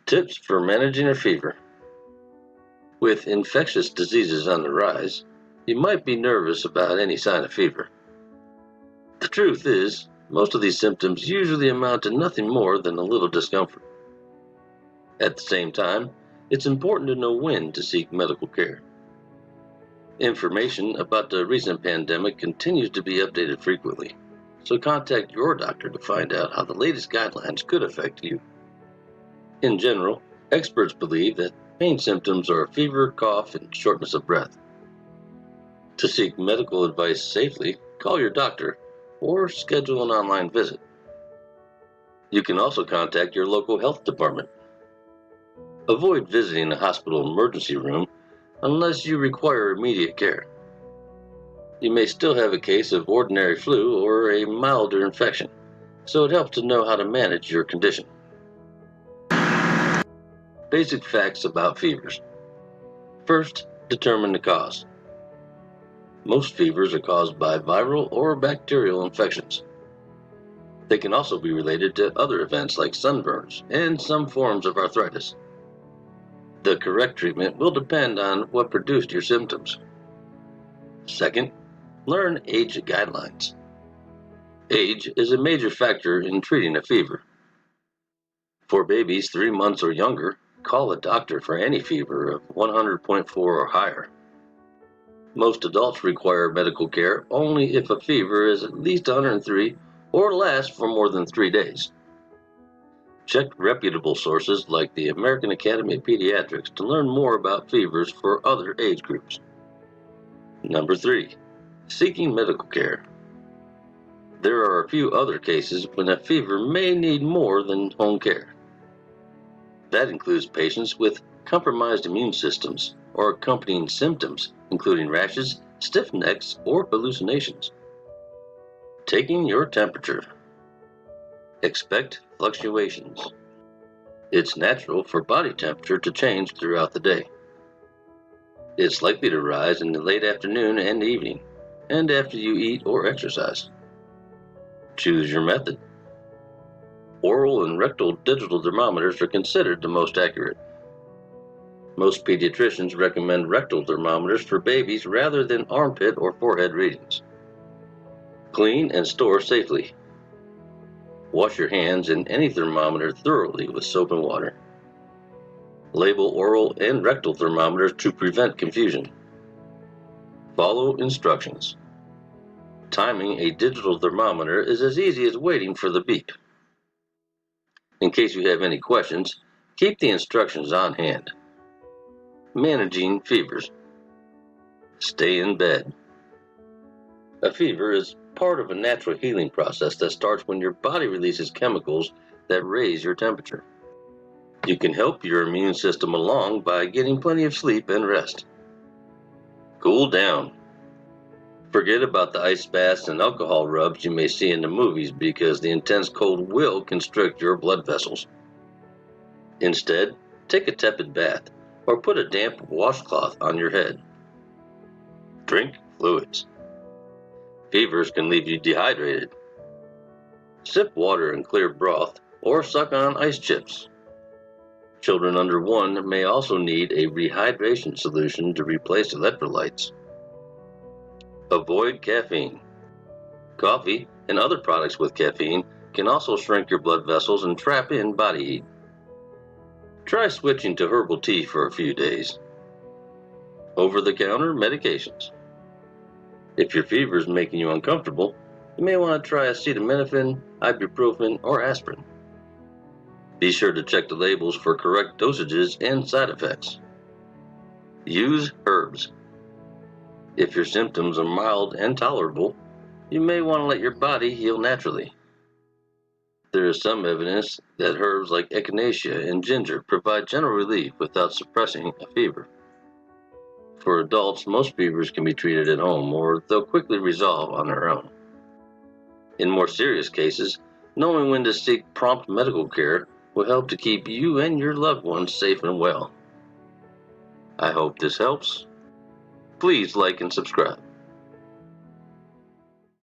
Tips for managing a fever. With infectious diseases on the rise, you might be nervous about any sign of fever. The truth is, most of these symptoms usually amount to nothing more than a little discomfort. At the same time, it's important to know when to seek medical care. Information about the recent pandemic continues to be updated frequently, so contact your doctor to find out how the latest guidelines could affect you. In general, experts believe that main symptoms are fever, cough, and shortness of breath. To seek medical advice safely, call your doctor or schedule an online visit. You can also contact your local health department. Avoid visiting a hospital emergency room unless you require immediate care. You may still have a case of ordinary flu or a milder infection, so it helps to know how to manage your condition. Basic facts about fevers. First, determine the cause. Most fevers are caused by viral or bacterial infections. They can also be related to other events like sunburns and some forms of arthritis. The correct treatment will depend on what produced your symptoms. Second, learn age guidelines. Age is a major factor in treating a fever. For babies 3 months or younger, call a doctor for any fever of 100.4 or higher. Most adults require medical care only if a fever is at least 103 or lasts for more than 3 days. Check reputable sources like the American Academy of Pediatrics to learn more about fevers for other age groups. Number 3. Seeking medical care. There are a few other cases when a fever may need more than home care. That includes patients with compromised immune systems or accompanying symptoms, including rashes, stiff necks, or hallucinations. Taking your temperature. Expect fluctuations. It's natural for body temperature to change throughout the day. It's likely to rise in the late afternoon and evening, and after you eat or exercise. Choose your method. Oral and rectal digital thermometers are considered the most accurate. Most pediatricians recommend rectal thermometers for babies rather than armpit or forehead readings. Clean and store safely. Wash your hands and any thermometer thoroughly with soap and water. Label oral and rectal thermometers to prevent confusion. Follow instructions. Timing a digital thermometer is as easy as waiting for the beep. In case you have any questions, keep the instructions on hand. Managing fevers. Stay in bed. A fever is part of a natural healing process that starts when your body releases chemicals that raise your temperature. You can help your immune system along by getting plenty of sleep and rest. Cool down. Forget about the ice baths and alcohol rubs you may see in the movies because the intense cold will constrict your blood vessels. Instead, take a tepid bath or put a damp washcloth on your head. Drink fluids. Fevers can leave you dehydrated. Sip water in clear broth or suck on ice chips. Children under 1 may also need a rehydration solution to replace electrolytes. Avoid caffeine. Coffee and other products with caffeine can also shrink your blood vessels and trap in body heat. Try switching to herbal tea for a few days. Over-the-counter medications. If your fever is making you uncomfortable, you may want to try acetaminophen, ibuprofen, or aspirin. Be sure to check the labels for correct dosages and side effects. Use herbs. If your symptoms are mild and tolerable, you may want to let your body heal naturally. There is some evidence that herbs like echinacea and ginger provide general relief without suppressing a fever. For adults, most fevers can be treated at home or they'll quickly resolve on their own. In more serious cases, knowing when to seek prompt medical care will help to keep you and your loved ones safe and well. I hope this helps. Please like and subscribe.